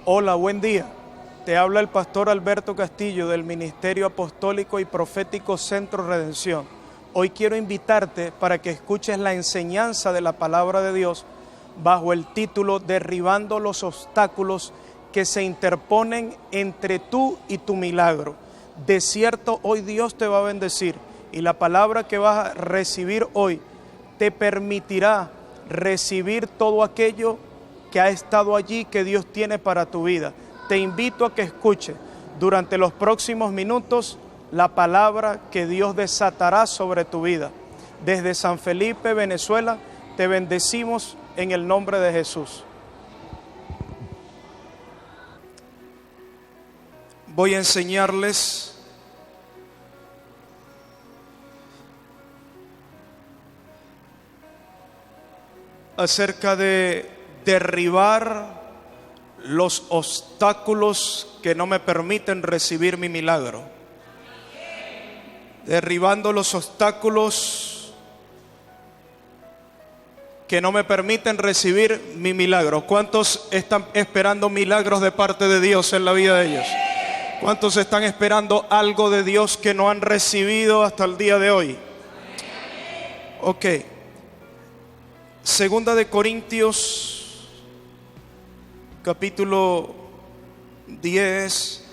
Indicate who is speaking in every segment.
Speaker 1: Hola, buen día. Te habla el pastor Alberto Castillo del Ministerio Apostólico y Profético Centro Redención. Hoy quiero invitarte para que escuches la enseñanza de la palabra de Dios bajo el título Derribando los obstáculos que se interponen entre tú y tu milagro. De cierto, hoy Dios te va a bendecir y la palabra que vas a recibir hoy te permitirá recibir todo aquello que ha estado allí, que Dios tiene para tu vida. Te invito a que escuches durante los próximos minutos la palabra que Dios desatará sobre tu vida. Desde San Felipe, Venezuela, te bendecimos en el nombre de Jesús. Voy a enseñarles acerca de derribar los obstáculos que no me permiten recibir mi milagro. Derribando los obstáculos que no me permiten recibir mi milagro. ¿Cuántos están esperando milagros de parte de Dios en la vida de ellos? ¿Cuántos están esperando algo de Dios que no han recibido hasta el día de hoy? Ok. Segunda de Corintios, capítulo 10,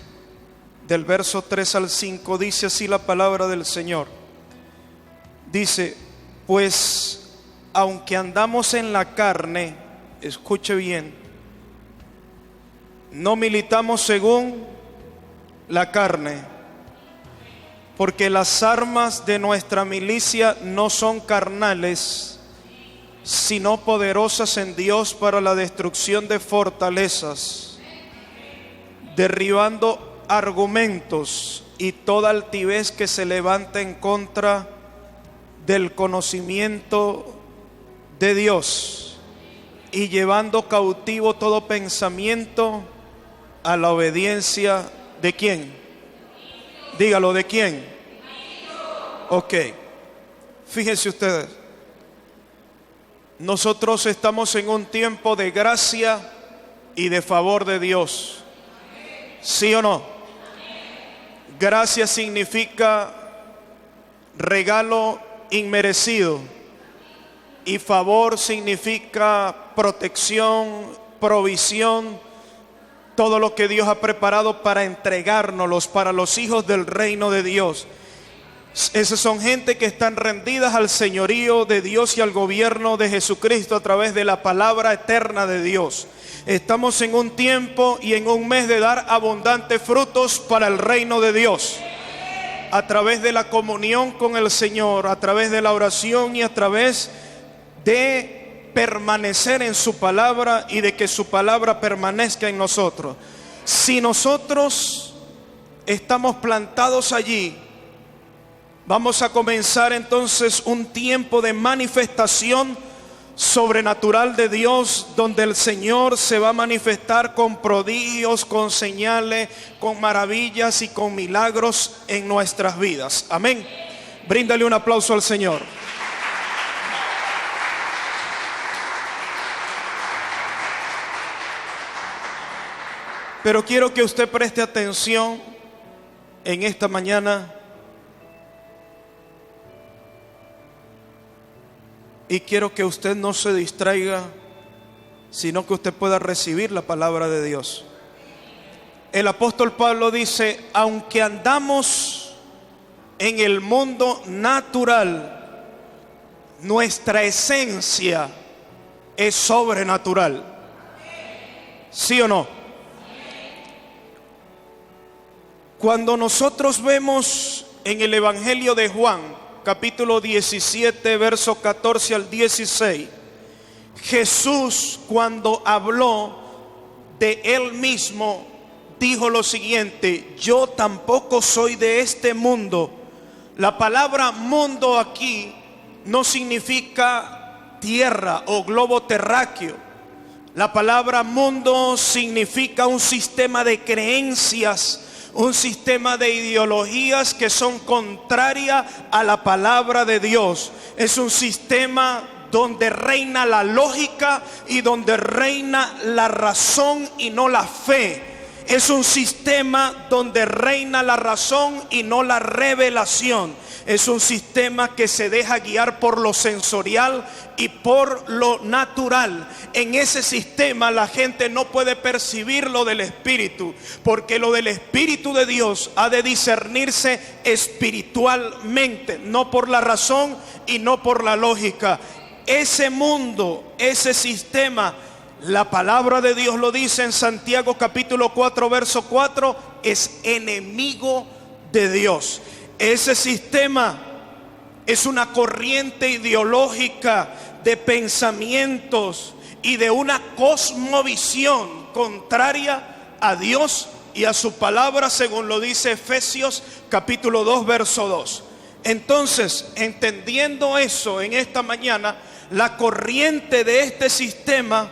Speaker 1: del verso 3 al 5, dice así la palabra del Señor. Dice, pues aunque andamos en la carne, escuche bien, no militamos según la carne, porque las armas de nuestra milicia no son carnales, sino poderosas en Dios para la destrucción de fortalezas, derribando argumentos y toda altivez que se levanta en contra del conocimiento de Dios, y llevando cautivo todo pensamiento a la obediencia ¿de quién? Dígalo, ¿de quién? Ok, fíjense ustedes. Nosotros estamos en un tiempo de gracia y de favor de Dios. ¿Sí o no? Gracia significa regalo inmerecido y favor significa protección, provisión, todo lo que Dios ha preparado para entregárnoslos para los hijos del reino de Dios. Esas son gente que están rendidas al señorío de Dios y al gobierno de Jesucristo a través de la palabra eterna de Dios. Estamos en un tiempo y en un mes de dar abundantes frutos para el reino de Dios. A través de la comunión con el Señor, a través de la oración y a través de permanecer en su palabra y de que su palabra permanezca en nosotros. Si nosotros estamos plantados allí, vamos a comenzar entonces un tiempo de manifestación sobrenatural de Dios, donde el Señor se va a manifestar con prodigios, con señales, con maravillas y con milagros en nuestras vidas. Amén. Bríndale un aplauso al Señor. Pero quiero que usted preste atención en esta mañana. Y quiero que usted no se distraiga, sino que usted pueda recibir la palabra de Dios. El apóstol Pablo dice, aunque andamos en el mundo natural, nuestra esencia es sobrenatural. ¿Sí o no? Cuando nosotros vemos en el Evangelio de Juan, capítulo 17, verso 14 al 16, Jesús, cuando habló de él mismo, dijo lo siguiente: yo tampoco soy de este mundo. La palabra mundo aquí no significa tierra o globo terráqueo. La palabra mundo significa un sistema de creencias, un sistema de ideologías que son contrarias a la palabra de Dios. Es un sistema donde reina la lógica y donde reina la razón y no la fe. Es un sistema donde reina la razón y no la revelación. Es un sistema que se deja guiar por lo sensorial y por lo natural. En ese sistema la gente no puede percibir lo del Espíritu, porque lo del Espíritu de Dios ha de discernirse espiritualmente, no por la razón y no por la lógica. Ese mundo, ese sistema, la palabra de Dios lo dice en Santiago capítulo 4 verso 4, es enemigo de Dios. Ese sistema es una corriente ideológica de pensamientos y de una cosmovisión contraria a Dios y a su palabra, según lo dice Efesios capítulo 2 verso 2. Entonces, entendiendo eso en esta mañana, la corriente de este sistema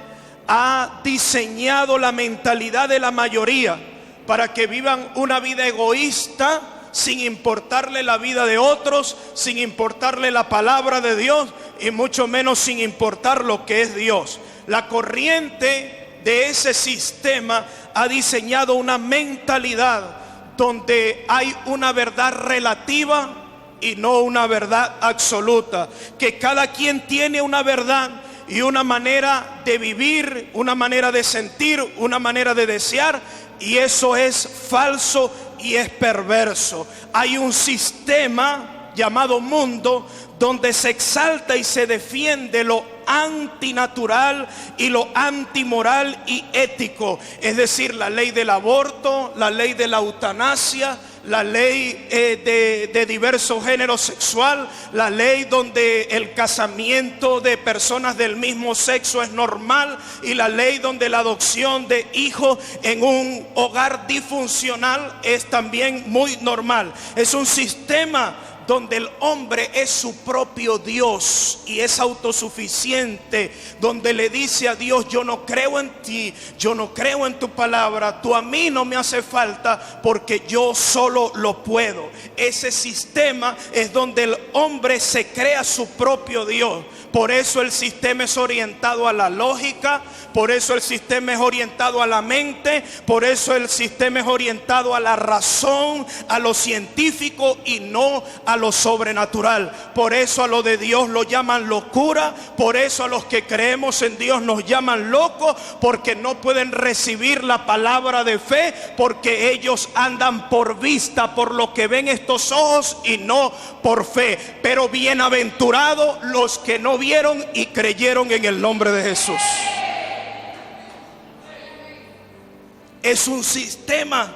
Speaker 1: ha diseñado la mentalidad de la mayoría para que vivan una vida egoísta, sin importarle la vida de otros, sin importarle la palabra de Dios y mucho menos sin importar lo que es Dios. La corriente de ese sistema ha diseñado una mentalidad donde hay una verdad relativa y no una verdad absoluta, que cada quien tiene una verdad y una manera de vivir, una manera de sentir, una manera de desear, y eso es falso y es perverso. Hay un sistema llamado mundo donde se exalta y se defiende lo antinatural y lo antimoral y ético, es decir, la ley del aborto, la ley de la eutanasia, la ley de diverso género sexual, la ley donde el casamiento de personas del mismo sexo es normal, y la ley donde la adopción de hijos en un hogar disfuncional es también muy normal. Es un sistema donde el hombre es su propio Dios y es autosuficiente, donde le dice a Dios: yo no creo en ti, yo no creo en tu palabra, tú a mí no me hace falta porque yo solo lo puedo. Ese sistema es donde el hombre se crea su propio Dios. Por eso el sistema es orientado a la lógica, por eso el sistema es orientado a la mente, por eso el sistema es orientado a la razón, a lo científico y no a lo sobrenatural. Por eso a lo de Dios lo llaman locura, por eso a los que creemos en Dios nos llaman locos, porque no pueden recibir la palabra de fe, porque ellos andan por vista, por lo que ven estos ojos y no por fe. Pero bienaventurados los que no vieron y creyeron en el nombre de Jesús. Es un sistema.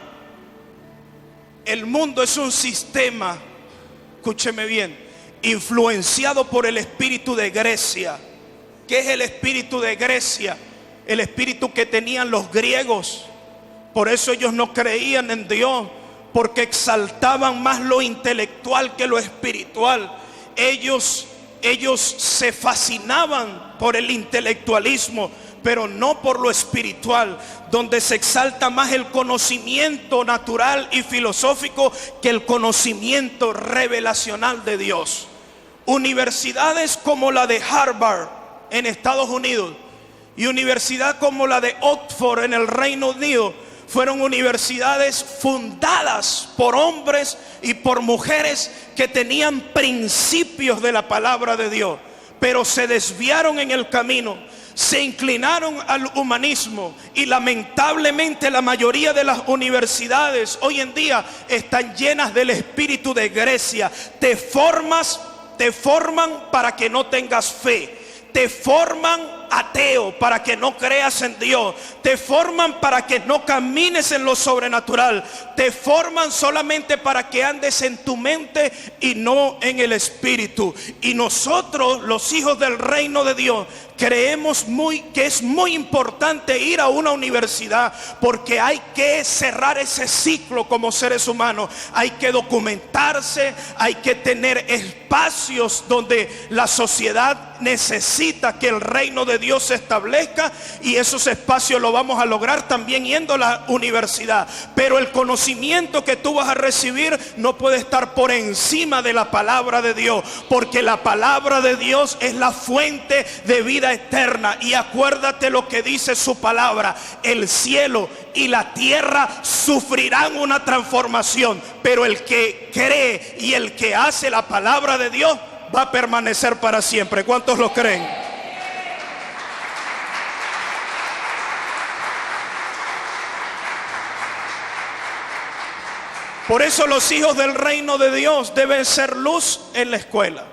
Speaker 1: El mundo es un sistema, escúcheme bien, influenciado por el espíritu de Grecia. ¿Qué es el espíritu de Grecia? El espíritu que tenían los griegos. Por eso ellos no creían en Dios, porque exaltaban más lo intelectual que lo espiritual. Ellos se fascinaban por el intelectualismo, pero no por lo espiritual, donde se exalta más el conocimiento natural y filosófico que el conocimiento revelacional de Dios. Universidades como la de Harvard en Estados Unidos y universidad como la de Oxford en el Reino Unido fueron universidades fundadas por hombres y por mujeres que tenían principios de la palabra de Dios, pero se desviaron en el camino, se inclinaron al humanismo, y lamentablemente la mayoría de las universidades hoy en día están llenas del espíritu de Grecia. Te forman para que no tengas fe, te forman ateo para que no creas en Dios, te forman para que no camines en lo sobrenatural, te forman solamente para que andes en tu mente y no en el espíritu. Y nosotros, los hijos del reino de Dios, creemos que es muy importante ir a una universidad, porque hay que cerrar ese ciclo como seres humanos. Hay que documentarse, hay que tener espacios donde la sociedad necesita que el reino de Dios se establezca, y esos espacios lo vamos a lograr también yendo a la universidad. Pero el conocimiento que tú vas a recibir no puede estar por encima de la palabra de Dios, porque la palabra de Dios es la fuente de vida eterna. Y acuérdate lo que dice su palabra: el cielo y la tierra sufrirán una transformación, pero el que cree y el que hace la palabra de Dios va a permanecer para siempre. ¿Cuántos lo creen? Por eso los hijos del reino de Dios deben ser luz en la escuela.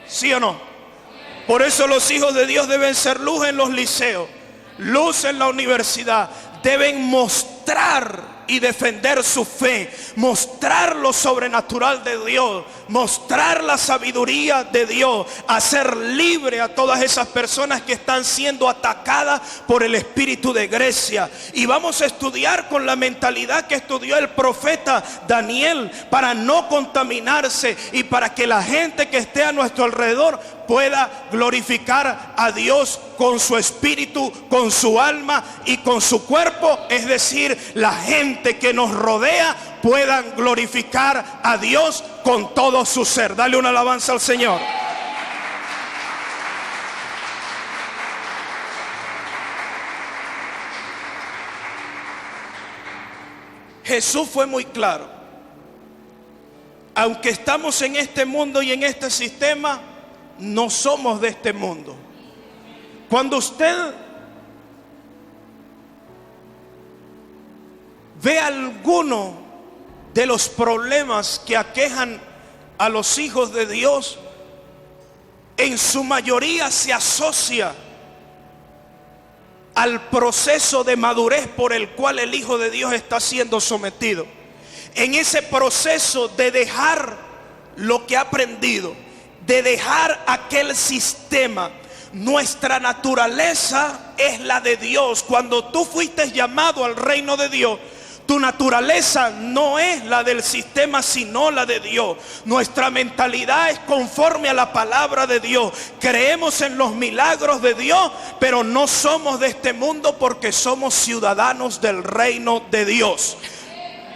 Speaker 1: ¿Sí o no? Por eso los hijos de Dios deben ser luz en los liceos, luz en la universidad. Deben mostrar y defender su fe, mostrar lo sobrenatural de Dios, mostrar la sabiduría de Dios, hacer libre a todas esas personas que están siendo atacadas por el espíritu de Grecia. Y vamos a estudiar con la mentalidad que estudió el profeta Daniel, para no contaminarse y para que la gente que esté a nuestro alrededor pueda glorificar a Dios con su espíritu, con su alma y con su cuerpo. Es decir, la gente que nos rodea puedan glorificar a Dios con todo su ser. Dale una alabanza al Señor. Jesús fue muy claro. Aunque estamos en este mundo y en este sistema, no somos de este mundo. Cuando usted ve alguno de los problemas que aquejan a los hijos de Dios, en su mayoría se asocia al proceso de madurez por el cual el Hijo de Dios está siendo sometido. En ese proceso de dejar lo que ha aprendido, de dejar aquel sistema. Nuestra naturaleza es la de Dios. Cuando tú fuiste llamado al reino de Dios, tu naturaleza no es la del sistema, sino la de Dios. Nuestra mentalidad es conforme a la palabra de Dios. Creemos en los milagros de Dios, pero no somos de este mundo, porque somos ciudadanos del reino de Dios.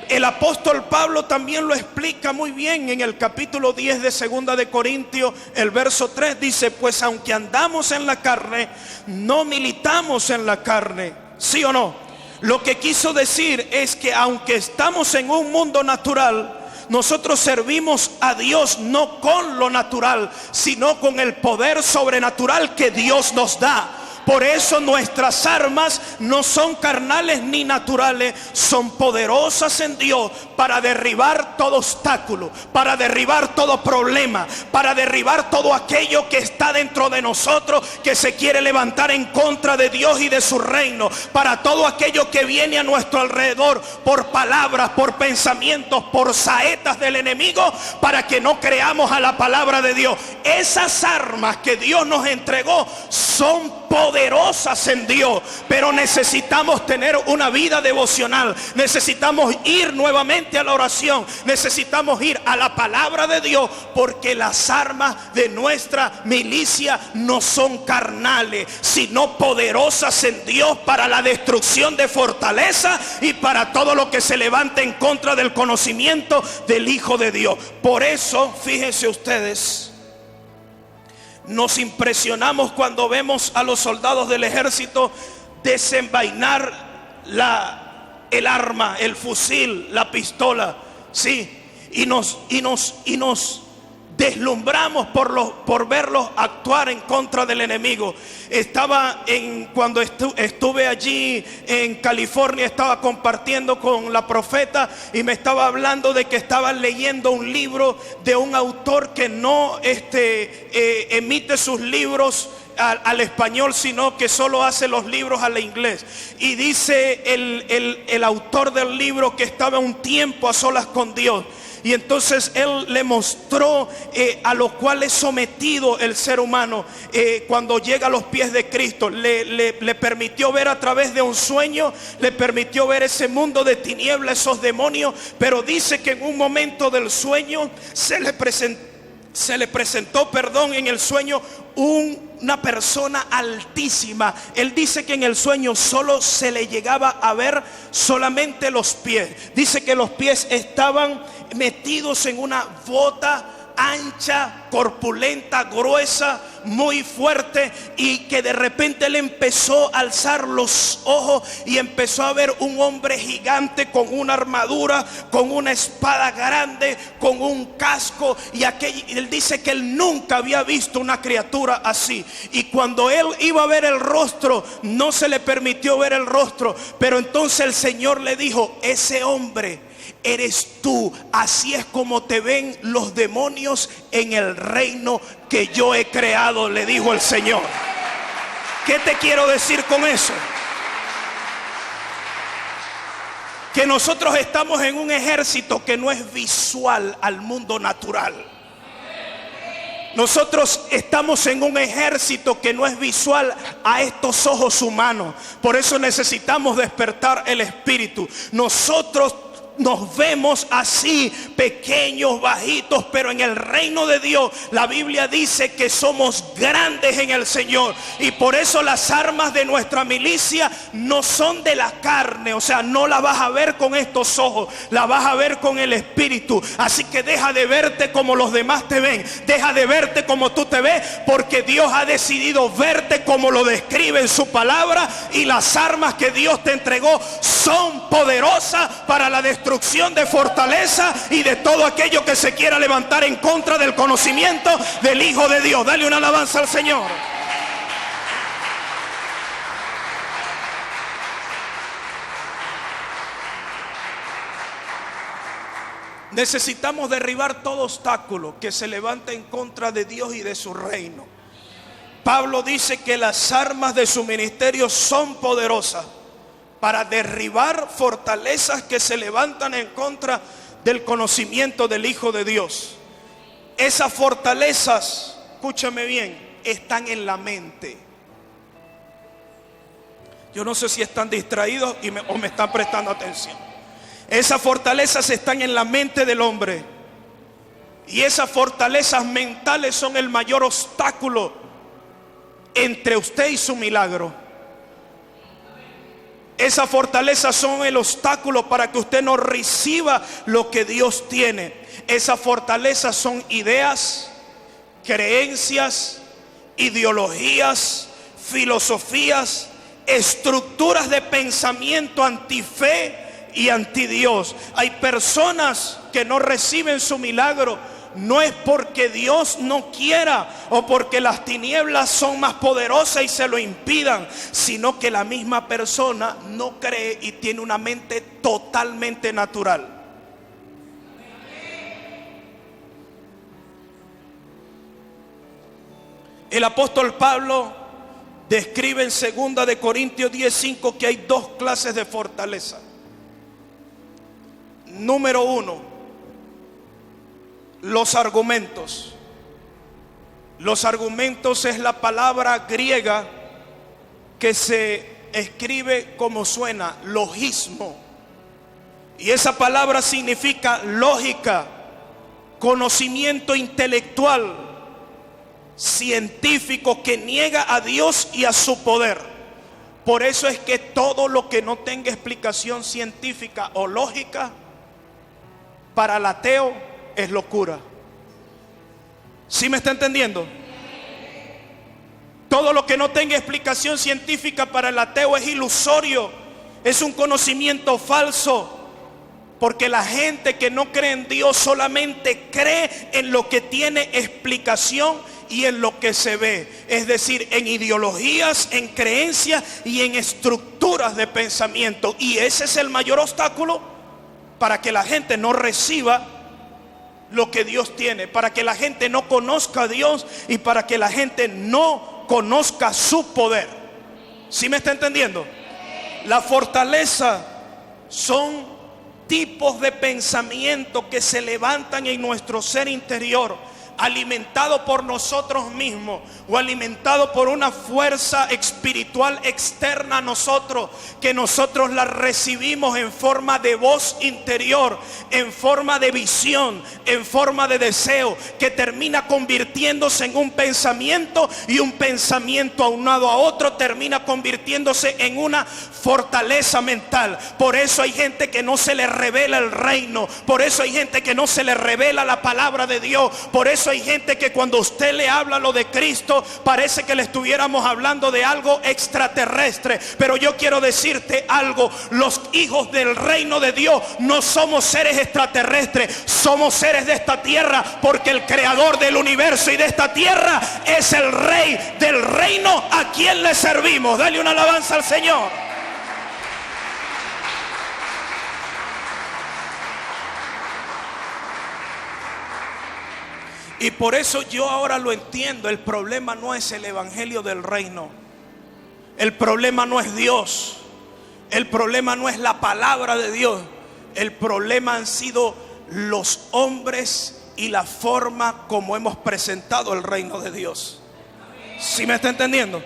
Speaker 1: El apóstol Pablo también lo explica muy bien en el capítulo 10 de 2 de Corintios, el verso 3 dice: pues aunque andamos en la carne, no militamos en la carne. ¿Sí o no? Lo que quiso decir es que aunque estamos en un mundo natural, nosotros servimos a Dios no con lo natural, sino con el poder sobrenatural que Dios nos da. Por eso nuestras armas no son carnales ni naturales, son poderosas en Dios para derribar todo obstáculo, para derribar todo problema, para derribar todo aquello que está dentro de nosotros, que se quiere levantar en contra de Dios y de su reino, para todo aquello que viene a nuestro alrededor por palabras, por pensamientos, por saetas del enemigo, para que no creamos a la palabra de Dios. Esas armas que Dios nos entregó son poderosas en Dios, pero necesitamos tener una vida devocional, necesitamos ir nuevamente a la oración, necesitamos ir a la palabra de Dios, porque las armas de nuestra milicia no son carnales, sino poderosas en Dios para la destrucción de fortaleza y para todo lo que se levante en contra del conocimiento del Hijo de Dios. Por eso, fíjense ustedes, nos impresionamos cuando vemos a los soldados del ejército desenvainar el arma, el fusil, la pistola, sí, y nos deslumbramos por verlos actuar en contra del enemigo. Cuando estuve allí en California, estaba compartiendo con la profeta y me estaba hablando de que estaba leyendo un libro de un autor que no emite sus libros al español, sino que solo hace los libros al inglés. Y dice el autor del libro que estaba un tiempo a solas con Dios Y entonces Él le mostró a lo cual es sometido el ser humano cuando llega a los pies de Cristo. Le permitió ver a través de un sueño, le permitió ver ese mundo de tinieblas, esos demonios. Pero dice que en un momento del sueño se le presentó en el sueño una persona altísima. Él dice que en el sueño solo se le llegaba a ver solamente los pies. Dice que los pies estaban metidos en una bota ancha, corpulenta, gruesa, muy fuerte, y que de repente él empezó a alzar los ojos y empezó a ver un hombre gigante con una armadura, con una espada grande, con un casco, y él dice que él nunca había visto una criatura así. Y cuando él iba a ver el rostro, no se le permitió ver el rostro, pero entonces el Señor le dijo: ese hombre eres tú, así es como te ven los demonios en el reino que yo he creado, le dijo el Señor. ¿Qué te quiero decir con eso? Que nosotros estamos en un ejército que no es visual al mundo natural. Nosotros estamos en un ejército que no es visual a estos ojos humanos. Por eso necesitamos despertar el espíritu. Nosotros nos vemos así, pequeños, bajitos, pero en el reino de Dios la Biblia dice que somos grandes en el Señor. Y por eso las armas de nuestra milicia no son de la carne, o sea, no la vas a ver con estos ojos, la vas a ver con el espíritu. Así que deja de verte como los demás te ven, deja de verte como tú te ves, porque Dios ha decidido verte como lo describe en su palabra. Y las armas que Dios te entregó son poderosas para la destrucción de fortaleza y de todo aquello que se quiera levantar en contra del conocimiento del Hijo de Dios. Dale una alabanza al Señor. Necesitamos derribar todo obstáculo que se levanta en contra de Dios y de su reino. Pablo dice que las armas de su ministerio son poderosas para derribar fortalezas que se levantan en contra del conocimiento del Hijo de Dios. Esas fortalezas, escúchame bien, están en la mente. Yo no sé si están distraídos o me están prestando atención. Esas fortalezas están en la mente del hombre. Y esas fortalezas mentales son el mayor obstáculo entre usted y su milagro. Esas fortalezas son el obstáculo para que usted no reciba lo que Dios tiene. Esas fortalezas son ideas, creencias, ideologías, filosofías, estructuras de pensamiento antife y anti Dios. Hay personas que no reciben su milagro. No es porque Dios no quiera o porque las tinieblas son más poderosas y se lo impidan, sino que la misma persona no cree y tiene una mente totalmente natural. El apóstol Pablo describe en 2 de Corintios 10:5 que hay dos clases de fortaleza. Número 1, los argumentos. Los argumentos es la palabra griega que se escribe como suena, logismo. Y esa palabra significa lógica, conocimiento intelectual, científico, que niega a Dios y a su poder. Por eso es que todo lo que no tenga explicación científica o lógica, para el ateo es locura. ¿Sí me está entendiendo? Todo lo que no tenga explicación científica para el ateo es ilusorio, es un conocimiento falso. Porque la gente que no cree en Dios solamente cree en lo que tiene explicación y en lo que se ve. Es decir, en ideologías, en creencias y en estructuras de pensamiento. Y ese es el mayor obstáculo para que la gente no reciba lo que Dios tiene, para que la gente no conozca a Dios y para que la gente no conozca su poder. ¿Sí me está entendiendo? La fortaleza son tipos de pensamiento que se levantan en nuestro ser interior, alimentado por nosotros mismos o alimentado por una fuerza espiritual externa a nosotros, que nosotros la recibimos en forma de voz interior, en forma de visión, en forma de deseo, que termina convirtiéndose en un pensamiento, y un pensamiento aunado a otro termina convirtiéndose en una fortaleza mental. Por eso hay gente que no se le revela el reino, por eso hay gente que no se le revela la palabra de Dios, por eso hay gente que cuando usted le habla lo de Cristo parece que le estuviéramos hablando de algo extraterrestre. Pero yo quiero decirte algo: los hijos del reino de Dios no somos seres extraterrestres, somos seres de esta tierra, porque el creador del universo y de esta tierra es el rey del reino a quien le servimos. Dale una alabanza al Señor. Y por eso yo ahora lo entiendo. El problema no es el evangelio del reino. El problema no es Dios. El problema no es la palabra de Dios. El problema han sido los hombres y la forma como hemos presentado el reino de Dios. ¿Sí me está entendiendo?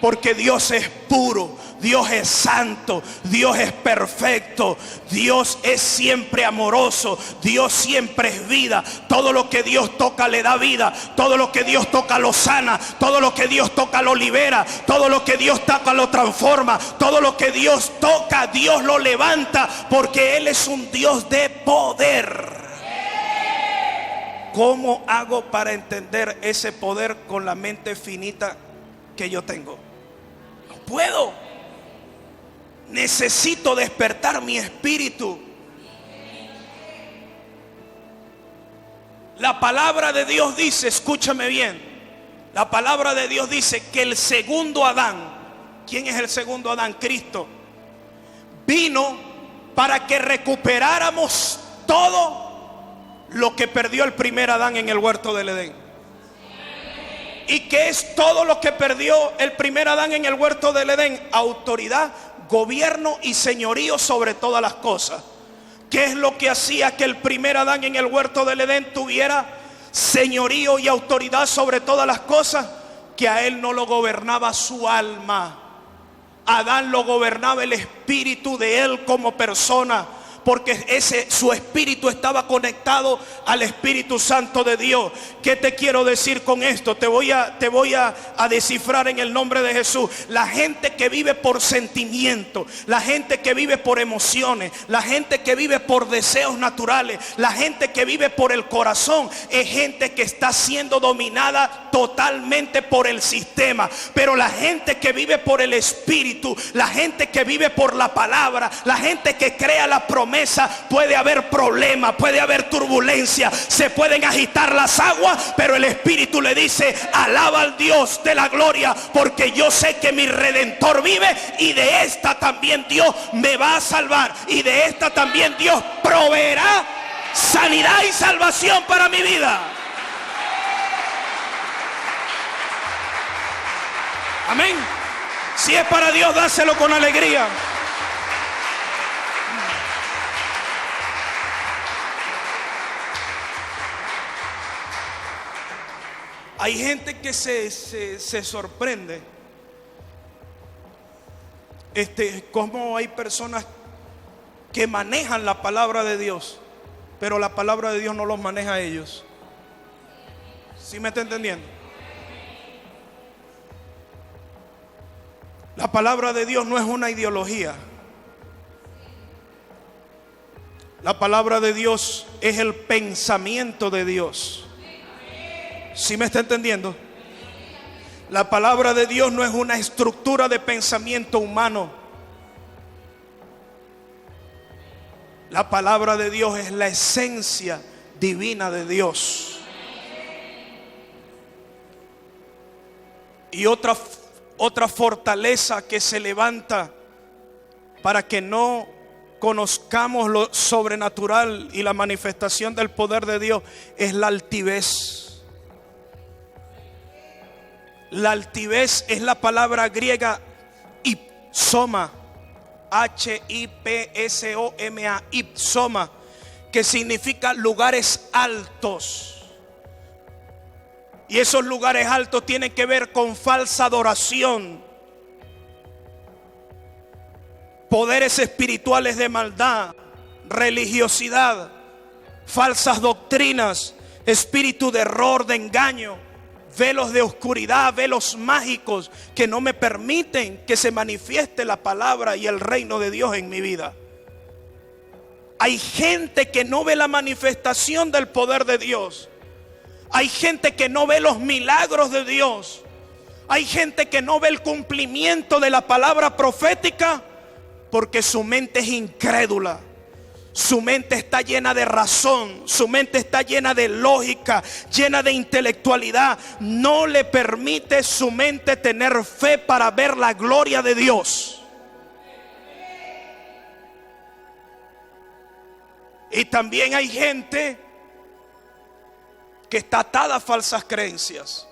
Speaker 1: Porque Dios es puro, Dios es santo, Dios es perfecto, Dios es siempre amoroso, Dios siempre es vida. Todo lo que Dios toca le da vida, todo lo que Dios toca lo sana, todo lo que Dios toca lo libera, todo lo que Dios toca lo transforma, todo lo que Dios toca Dios lo levanta, porque Él es un Dios de poder. ¿Cómo hago para entender ese poder con la mente finita que yo tengo? No puedo. Necesito despertar mi espíritu. La palabra de Dios dice, escúchame bien, la palabra de Dios dice que el segundo Adán, ¿quién es el segundo Adán? Cristo. Vino para que recuperáramos todo lo que perdió el primer Adán en el huerto del Edén. ¿Y qué es todo lo que perdió el primer Adán en el huerto del Edén? Autoridad, gobierno y señorío sobre todas las cosas. ¿Qué es lo que hacía que el primer Adán en el huerto del Edén tuviera señorío y autoridad sobre todas las cosas? Que a él no lo gobernaba su alma. A Adán lo gobernaba el espíritu de él como persona, porque su espíritu estaba conectado al Espíritu Santo de Dios. ¿Qué te quiero decir con esto? Te voy a descifrar en el nombre de Jesús. La gente que vive por sentimiento, la gente que vive por emociones, la gente que vive por deseos naturales, la gente que vive por el corazón, es gente que está siendo dominada totalmente por el sistema. Pero la gente que vive por el Espíritu, la gente que vive por la palabra, la gente que crea la promesa, puede haber problemas, puede haber turbulencia, se pueden agitar las aguas, pero el Espíritu le dice: alaba al Dios de la gloria, porque yo sé que mi Redentor vive, y de esta también Dios me va a salvar, y de esta también Dios proveerá sanidad y salvación para mi vida. Amén. Si es para Dios, dáselo con alegría. Hay gente que se sorprende cómo hay personas que manejan la palabra de Dios, pero la palabra de Dios no los maneja a ellos. ¿Sí me está entendiendo? La palabra de Dios no es una ideología. La palabra de Dios es el pensamiento de Dios. ¿Sí me está entendiendo? La palabra de Dios no es una estructura de pensamiento humano. La palabra de Dios es la esencia divina de Dios. Y otra fortaleza que se levanta para que no conozcamos lo sobrenatural y la manifestación del poder de Dios es la altivez. La altivez es la palabra griega ipsoma, H-I-P-S-O-M-A, ipsoma, que significa lugares altos. Y esos lugares altos tienen que ver con falsa adoración, poderes espirituales de maldad, religiosidad, falsas doctrinas, espíritu de error, de engaño, velos de oscuridad, velos mágicos que no me permiten que se manifieste la palabra y el reino de Dios en mi vida. Hay gente que no ve la manifestación del poder de Dios. Hay gente que no ve los milagros de Dios. Hay gente que no ve el cumplimiento de la palabra profética porque su mente es incrédula. Su mente está llena de razón, su mente está llena de lógica, llena de intelectualidad. No le permite su mente tener fe para ver la gloria de Dios. Y también hay gente que está atada a falsas creencias,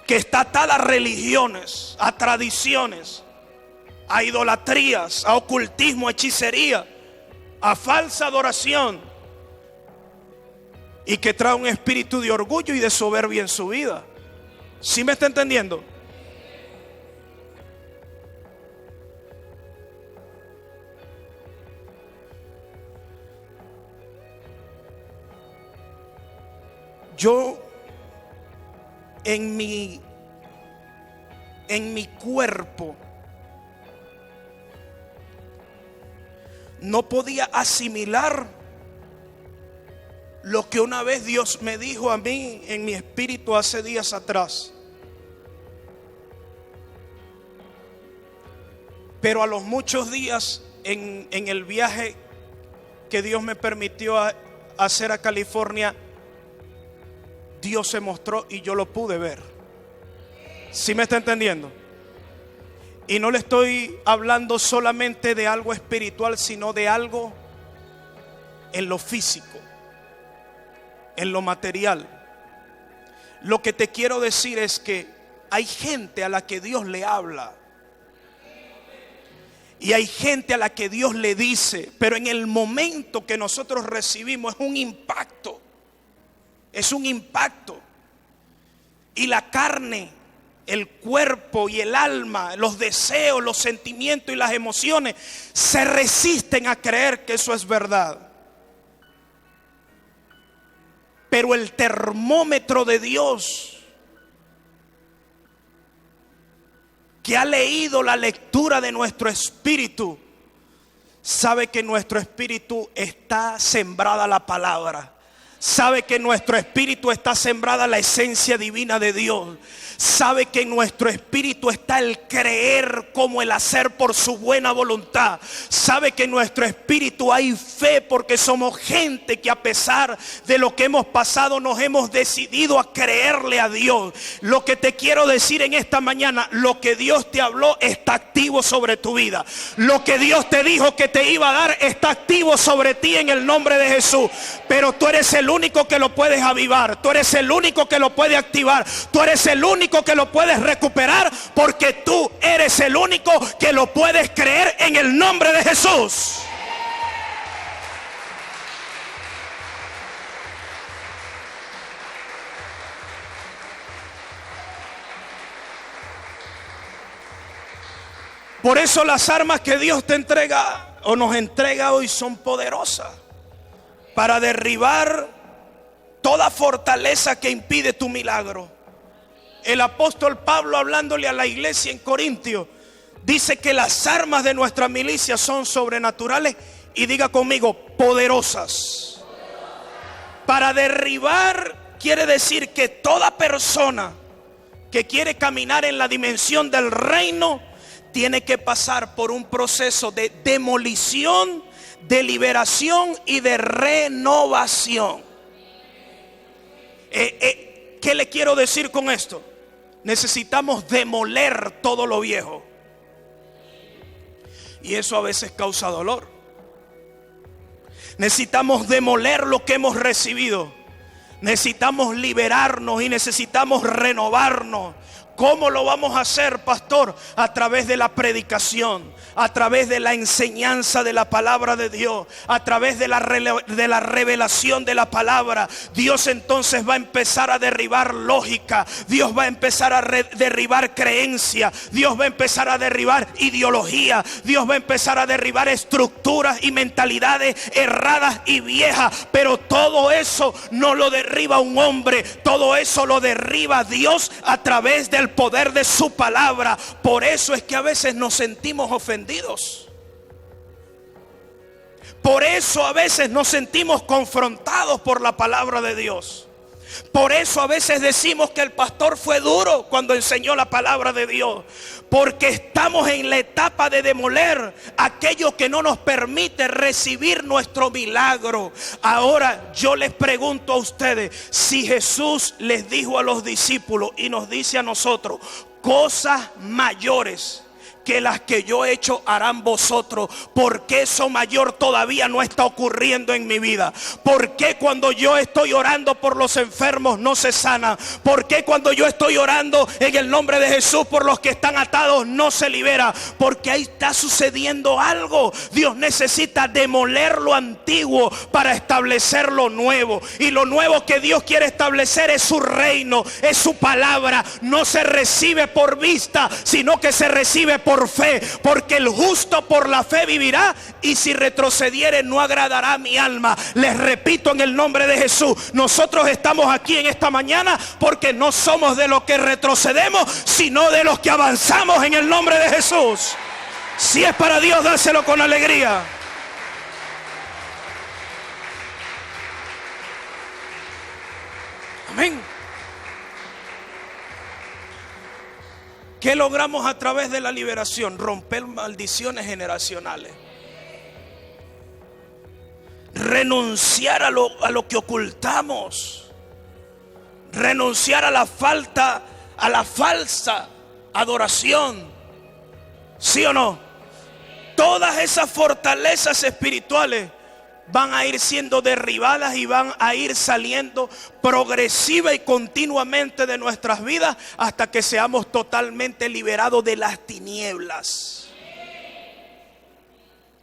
Speaker 1: que está atada a religiones, a tradiciones, a idolatrías, a ocultismo, a hechicería, a falsa adoración, y que trae un espíritu de orgullo y de soberbia en su vida. ¿Sí me está entendiendo? Yo en mi cuerpo no podía asimilar lo que una vez Dios me dijo a mí en mi espíritu hace días atrás. Pero a los muchos días en el viaje que Dios me permitió hacer a California, Dios se mostró y yo lo pude ver. ¿Sí me está entendiendo? Y no le estoy hablando solamente de algo espiritual, sino de algo en lo físico, en lo material. Lo que te quiero decir es que hay gente a la que Dios le habla. Y hay gente a la que Dios le dice, pero en el momento que nosotros recibimos es un impacto. Es un impacto. Y la carne, el cuerpo y el alma, los deseos, los sentimientos y las emociones se resisten a creer que eso es verdad. Pero el termómetro de Dios, que ha leído la lectura de nuestro espíritu, sabe que en nuestro espíritu está sembrada la palabra. Sabe que en nuestro espíritu está sembrada la esencia divina de Dios. Sabe que en nuestro espíritu está el creer como el hacer por su buena voluntad. Sabe que en nuestro espíritu hay fe porque somos gente que a pesar de lo que hemos pasado nos hemos decidido a creerle a Dios. Lo que te quiero decir en esta mañana, lo que Dios te habló está activo sobre tu vida. Lo que Dios te dijo que te iba a dar está activo sobre ti en el nombre de Jesús. Pero tú eres el único que lo puedes avivar. Tú eres el único que lo puede activar. Tú eres el único que lo puedes recuperar, porque tú eres el único que lo puedes creer en el nombre de Jesús. Por eso las armas que Dios te entrega o nos entrega hoy son poderosas para derribar toda fortaleza que impide tu milagro. El apóstol Pablo, hablándole a la iglesia en Corintio, dice que las armas de nuestra milicia son sobrenaturales, y diga conmigo, poderosas. Para derribar quiere decir que toda persona que quiere caminar en la dimensión del reino tiene que pasar por un proceso de demolición, de liberación y de renovación. ¿Qué le quiero decir con esto? Necesitamos demoler todo lo viejo. Y eso a veces causa dolor. Necesitamos demoler lo que hemos recibido. Necesitamos liberarnos y necesitamos renovarnos ¿Cómo lo vamos a hacer, pastor? A través de la predicación, a través de la enseñanza de la palabra de Dios, a través de la revelación de la palabra. Dios entonces va a empezar a derribar lógica, Dios va a empezar a derribar creencia, Dios va a empezar a derribar ideología, Dios va a empezar a derribar estructuras y mentalidades erradas y viejas. Pero todo eso no lo derriba un hombre, todo eso lo derriba Dios a través del poder de su palabra. Por eso es que a veces nos sentimos ofendidos. Por eso a veces nos sentimos confrontados por la palabra de Dios. Por eso a veces decimos que el pastor fue duro cuando enseñó la palabra de Dios. Porque estamos en la etapa de demoler aquello que no nos permite recibir nuestro milagro. Ahora yo les pregunto a ustedes, si Jesús les dijo a los discípulos y nos dice a nosotros, cosas mayores que las que yo he hecho harán vosotros, ¿por qué eso mayor todavía no está ocurriendo en mi vida? ¿Por qué cuando yo estoy orando por los enfermos no se sana? ¿Por qué cuando yo estoy orando en el nombre de Jesús por los que están atados no se libera? Porque ahí está sucediendo algo. Dios necesita demoler lo antiguo para establecer lo nuevo. Y lo nuevo que Dios quiere establecer es su reino, es su palabra. No se recibe por vista, sino que se recibe por fe, porque el justo por la fe vivirá, y si retrocediere no agradará a mi alma. Les repito en el nombre de Jesús, nosotros estamos aquí en esta mañana porque no somos de los que retrocedemos, sino de los que avanzamos en el nombre de Jesús. Si es para Dios, dáselo con alegría. Amén. ¿Qué logramos a través de la liberación? Romper maldiciones generacionales. Renunciar a lo que ocultamos. Renunciar a la falsa adoración. ¿Sí o no? Todas esas fortalezas espirituales van a ir siendo derribadas y van a ir saliendo progresiva y continuamente de nuestras vidas hasta que seamos totalmente liberados de las tinieblas.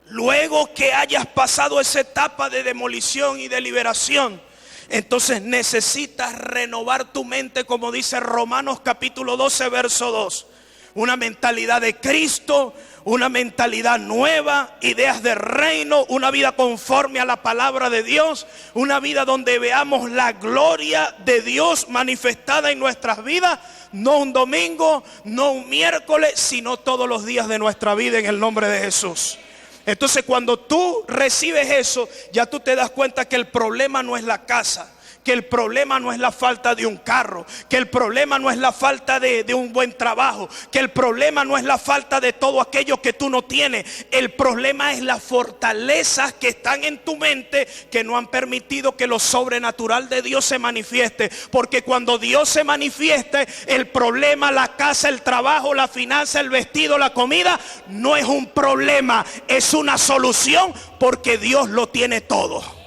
Speaker 1: Luego que hayas pasado esa etapa de demolición y de liberación, entonces necesitas renovar tu mente, como dice Romanos capítulo 12 verso 2. Una mentalidad de Cristo, una mentalidad nueva, ideas de reino, una vida conforme a la palabra de Dios, una vida donde veamos la gloria de Dios manifestada en nuestras vidas, no un domingo, no un miércoles, sino todos los días de nuestra vida en el nombre de Jesús. Entonces cuando tú recibes eso, ya tú te das cuenta que el problema no es la casa, que el problema no es la falta de un carro, que el problema no es la falta de un buen trabajo, que el problema no es la falta de todo aquello que tú no tienes. El problema es las fortalezas que están en tu mente que no han permitido que lo sobrenatural de Dios se manifieste. Porque cuando Dios se manifieste, el problema, la casa, el trabajo, la finanza, el vestido, la comida, no es un problema, es una solución, porque Dios lo tiene todo.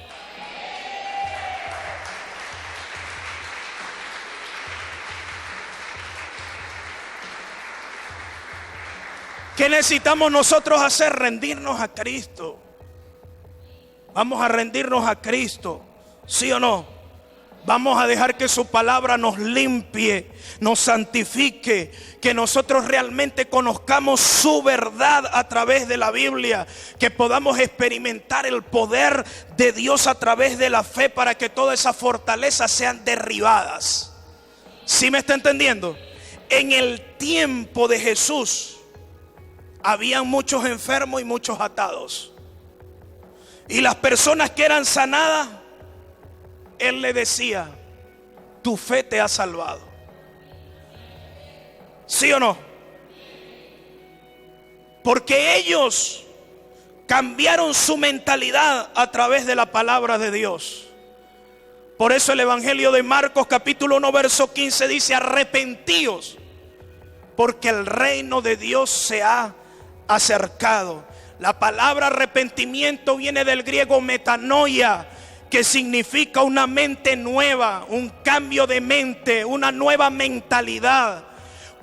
Speaker 1: ¿Qué necesitamos nosotros hacer? Rendirnos a Cristo. Vamos a rendirnos a Cristo, ¿sí o no? Vamos a dejar que su palabra nos limpie, nos santifique, que nosotros realmente conozcamos su verdad a través de la Biblia, que podamos experimentar el poder de Dios a través de la fe para que todas esas fortalezas sean derribadas. ¿Sí me está entendiendo? En el tiempo de Jesús habían muchos enfermos y muchos atados. Y las personas que eran sanadas, Él le decía, tu fe te ha salvado. ¿Sí o no? Porque ellos cambiaron su mentalidad a través de la palabra de Dios. Por eso el Evangelio de Marcos capítulo 1 verso 15 dice, arrepentíos, porque el reino de Dios se ha acercado. La palabra arrepentimiento viene del griego metanoia, que significa una mente nueva, un cambio de mente, una nueva mentalidad,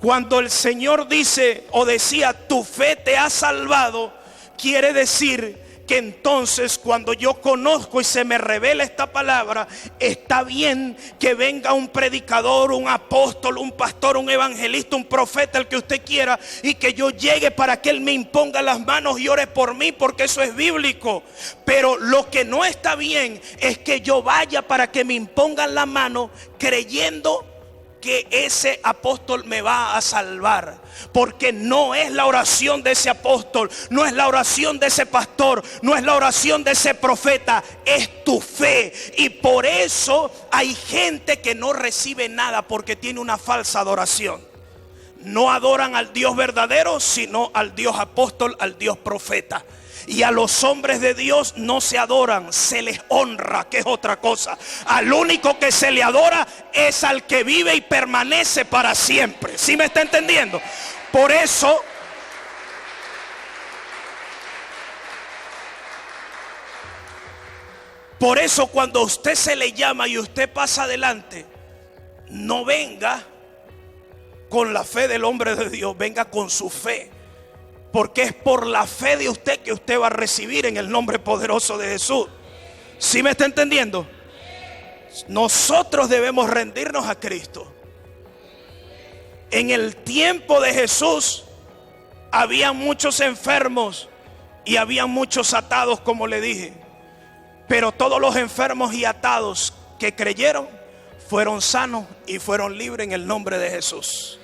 Speaker 1: Cuando el Señor dice o decía, tu fe te ha salvado, quiere decir que entonces cuando yo conozco y se me revela esta palabra, está bien que venga un predicador, un apóstol, un pastor, un evangelista, un profeta, el que usted quiera, y que yo llegue para que él me imponga las manos y ore por mí, porque eso es bíblico. Pero lo que no está bien es que yo vaya para que me impongan la mano creyendo que ese apóstol me va a salvar, porque no es la oración de ese apóstol, no es la oración de ese pastor, no es la oración de ese profeta, es tu fe. Y por eso hay gente que no recibe nada, porque tiene una falsa adoración. No adoran al Dios verdadero, sino al Dios apóstol, al Dios profeta. Y a los hombres de Dios no se adoran, se les honra, que es otra cosa. Al único que se le adora es al que vive y permanece para siempre. ¿Sí me está entendiendo? Por eso cuando a usted se le llama y usted pasa adelante, no venga con la fe del hombre de Dios, venga con su fe. Porque es por la fe de usted que usted va a recibir en el nombre poderoso de Jesús. ¿Sí me está entendiendo? Nosotros debemos rendirnos a Cristo. En el tiempo de Jesús había muchos enfermos y había muchos atados, como le dije. Pero todos los enfermos y atados que creyeron fueron sanos y fueron libres en el nombre de Jesús.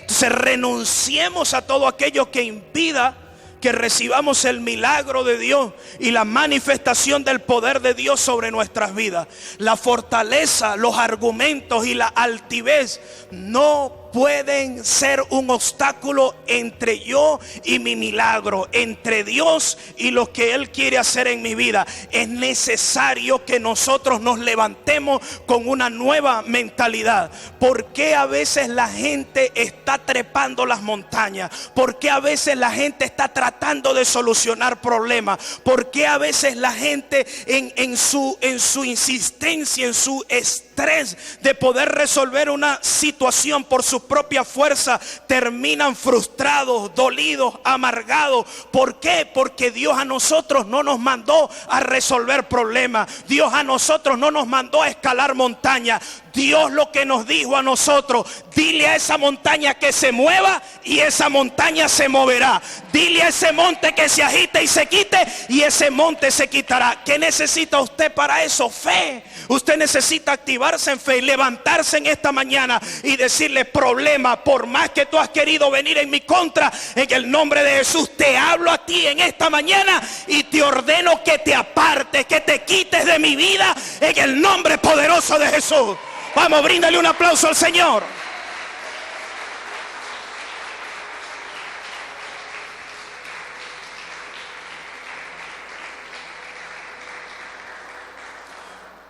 Speaker 1: Entonces renunciemos a todo aquello que impida que recibamos el milagro de Dios y la manifestación del poder de Dios sobre nuestras vidas. La fortaleza, los argumentos y la altivez no pueden ser un obstáculo entre yo y mi milagro, entre Dios y lo que Él quiere hacer en mi vida. Es necesario que nosotros nos levantemos con una nueva mentalidad. ¿Por qué a veces la gente está trepando las montañas? ¿Por qué a veces la gente está tratando de solucionar problemas? ¿Por qué a veces la gente en su insistencia, en su estrés de poder resolver una situación por su propia fuerza, terminan frustrados, dolidos, amargados? ¿Por qué? Porque Dios a nosotros no nos mandó a resolver problemas. Dios a nosotros no nos mandó a escalar montañas. Dios lo que nos dijo a nosotros: dile a esa montaña que se mueva y esa montaña se moverá. Dile a ese monte que se agite y se quite y ese monte se quitará. ¿Qué necesita usted para eso? Fe. Usted necesita activarse en fe y levantarse en esta mañana y decirle: problema, por más que tú has querido venir en mi contra, en el nombre de Jesús te hablo a ti en esta mañana y te ordeno que te apartes, que te quites de mi vida en el nombre poderoso de Jesús. Vamos, bríndale un aplauso al Señor.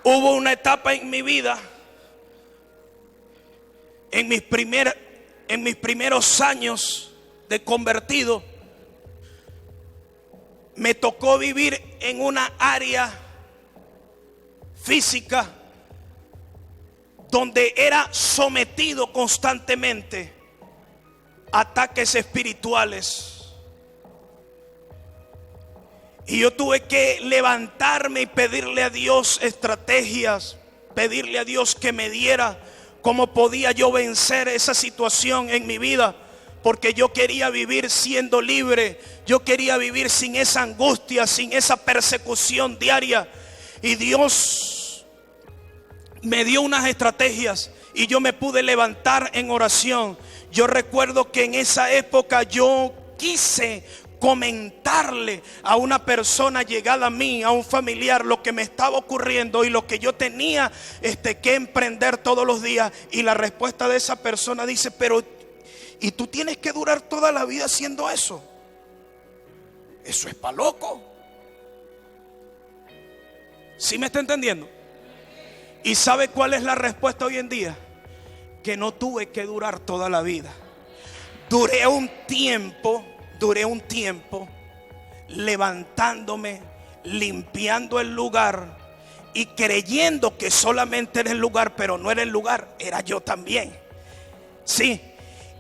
Speaker 1: Hubo una etapa en mi vida, en mis primeros años de convertido, me tocó vivir en una área física donde era sometido constantemente a ataques espirituales. Y yo tuve que levantarme y pedirle a Dios estrategias, pedirle a Dios que me diera cómo podía yo vencer esa situación en mi vida. Porque yo quería vivir siendo libre, yo quería vivir sin esa angustia, sin esa persecución diaria. Y Dios me dio unas estrategias y yo me pude levantar en oración. Yo recuerdo que en esa época yo quise comentarle a una persona llegada a mí, a un familiar, lo que me estaba ocurriendo y lo que yo tenía que emprender todos los días. Y la respuesta de esa persona dice: pero ¿y tú tienes que durar toda la vida haciendo eso? Eso es pa' loco. ¿Sí me está entendiendo? ¿Y sabe cuál es la respuesta hoy en día? Que no tuve que durar toda la vida. Duré un tiempo levantándome, limpiando el lugar y creyendo que solamente era el lugar, pero no era el lugar, era yo también. Sí.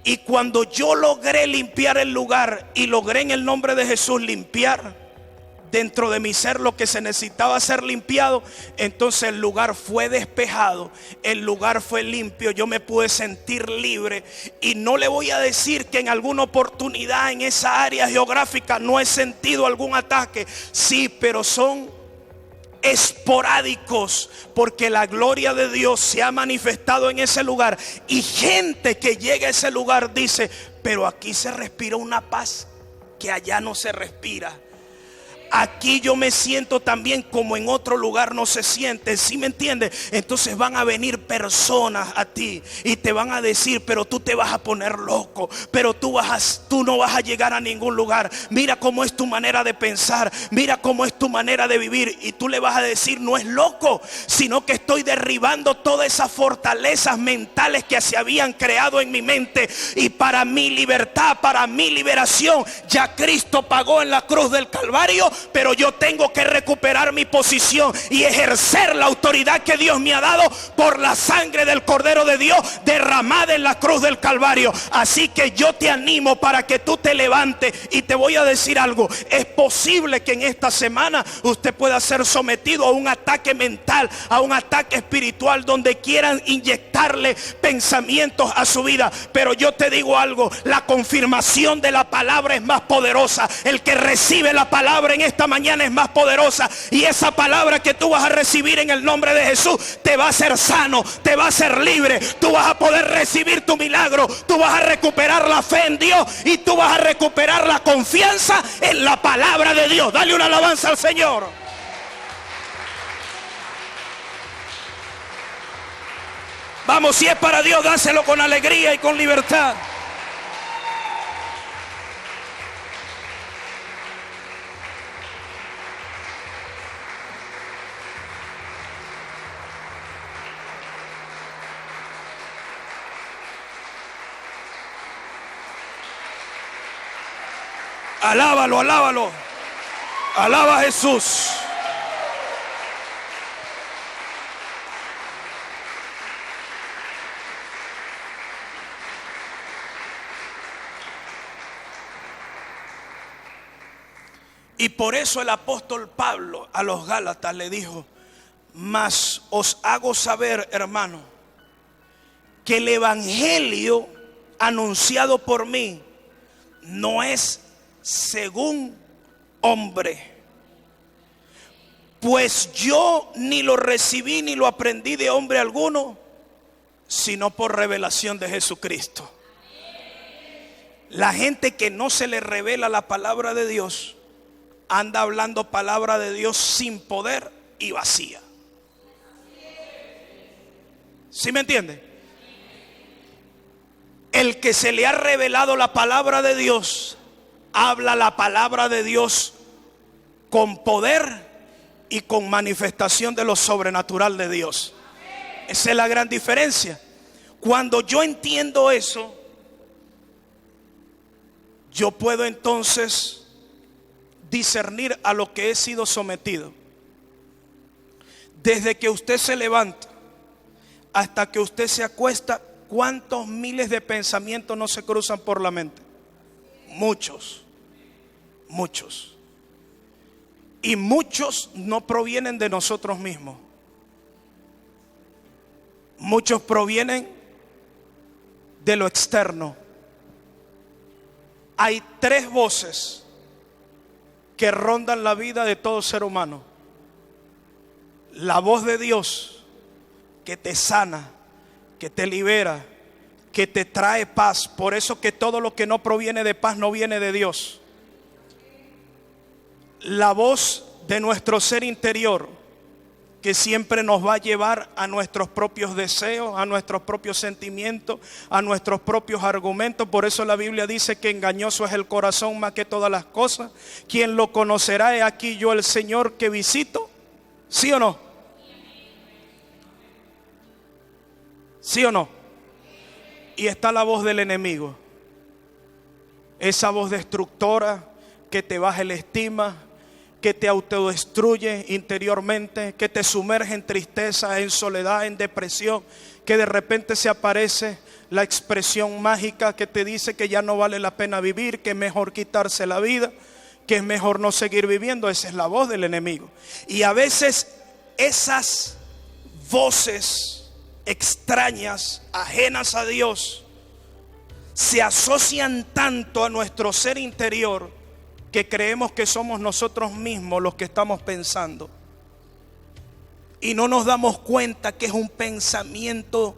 Speaker 2: Y cuando yo logré limpiar el lugar y logré en el nombre de Jesús limpiar dentro de mi ser lo que se necesitaba ser limpiado, entonces el lugar fue despejado, el lugar fue limpio, yo me pude sentir libre. Y no le voy a decir que en alguna oportunidad en esa área geográfica no he sentido algún ataque, sí, pero son esporádicos, porque la gloria de Dios se ha manifestado en ese lugar. Y gente que llega a ese lugar dice: pero aquí se respira una paz que allá no se respira. Aquí yo me siento también como en otro lugar no se siente, ¿sí me entiendes? Entonces van a venir personas a ti y te van a decir: pero tú te vas a poner loco, pero tú no vas a llegar a ningún lugar. Mira cómo es tu manera de pensar, mira cómo es tu manera de vivir. Y tú le vas a decir: no es loco, sino que estoy derribando todas esas fortalezas mentales que se habían creado en mi mente. Y para mi libertad, para mi liberación, ya Cristo pagó en la cruz del Calvario. Pero yo tengo que recuperar mi posición y ejercer la autoridad que Dios me ha dado por la sangre del Cordero de Dios derramada en la cruz del Calvario. Así que yo te animo para que tú te levantes. Y te voy a decir algo: es posible que en esta semana usted pueda ser sometido a un ataque mental, a un ataque espiritual, donde quieran inyectarle pensamientos a su vida. Pero yo te digo algo: la confirmación de la palabra es más poderosa. El que recibe la palabra en esta mañana es más poderosa, y esa palabra que tú vas a recibir en el nombre de Jesús te va a hacer sano, te va a hacer libre. Tú vas a poder recibir tu milagro, tú vas a recuperar la fe en Dios y tú vas a recuperar la confianza en la palabra de Dios. Dale una alabanza al Señor. Vamos, si es para Dios, dáselo con alegría y con libertad. Alábalo, alábalo. Alaba a Jesús. Y por eso el apóstol Pablo a los Gálatas le dijo: mas os hago saber, hermano, que el evangelio anunciado por mí no es según hombre, pues yo ni lo recibí ni lo aprendí de hombre alguno, sino por revelación de Jesucristo. La gente que no se le revela la palabra de Dios anda hablando palabra de Dios sin poder y vacía. ¿Sí me entiende? El que se le ha revelado la palabra de Dios habla la palabra de Dios con poder y con manifestación de lo sobrenatural de Dios. Esa es la gran diferencia. Cuando yo entiendo eso, yo puedo entonces discernir a lo que he sido sometido. Desde que usted se levanta hasta que usted se acuesta, ¿cuántos miles de pensamientos no se cruzan por la mente? Muchos, muchos. Y muchos no provienen de nosotros mismos. Muchos provienen de lo externo. Hay tres voces que rondan la vida de todo ser humano. La voz de Dios, que te sana, que te libera, que te trae paz. Por eso que todo lo que no proviene de paz no viene de Dios. La voz de nuestro ser interior, que siempre nos va a llevar a nuestros propios deseos, a nuestros propios sentimientos, a nuestros propios argumentos. Por eso la Biblia dice que engañoso es el corazón más que todas las cosas. ¿Quién lo conocerá? He aquí yo el Señor que visito. ¿Sí o no? ¿Sí o no? Y está la voz del enemigo, esa voz destructora que te baja la estima, que te autodestruye interiormente, que te sumerge en tristeza, en soledad, en depresión, que de repente se aparece
Speaker 1: la expresión mágica que te dice que ya no vale la pena vivir, que es mejor quitarse la vida, que es mejor no seguir viviendo. Esa es la voz del enemigo. Y a veces esas voces extrañas, ajenas a Dios, se asocian tanto a nuestro ser interior que creemos que somos nosotros mismos los que estamos pensando. Y no nos damos cuenta que es un pensamiento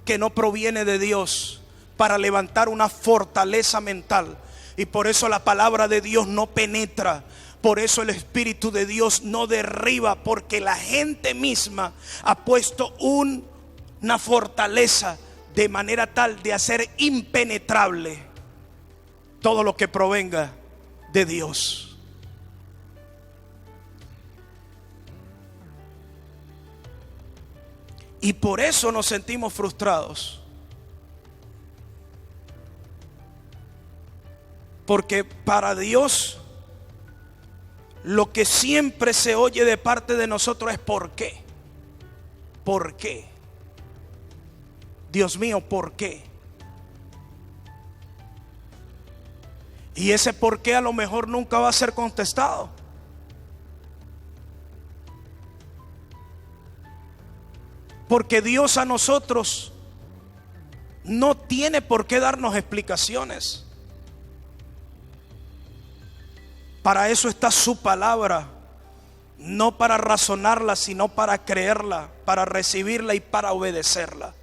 Speaker 1: que no proviene de Dios para levantar una fortaleza mental. Y por eso la palabra de Dios no penetra. Por eso el Espíritu de Dios no derriba. Porque la gente misma ha puesto una fortaleza de manera tal de hacer impenetrable todo lo que provenga de Dios. Y por eso nos sentimos frustrados. Porque para Dios lo que siempre se oye de parte de nosotros es ¿por qué? ¿Por qué? Dios mío, ¿por qué? Y ese por qué a lo mejor nunca va a ser contestado. Porque Dios a nosotros no tiene por qué darnos explicaciones. Para eso está su palabra, no para razonarla, sino para creerla, para recibirla y para obedecerla.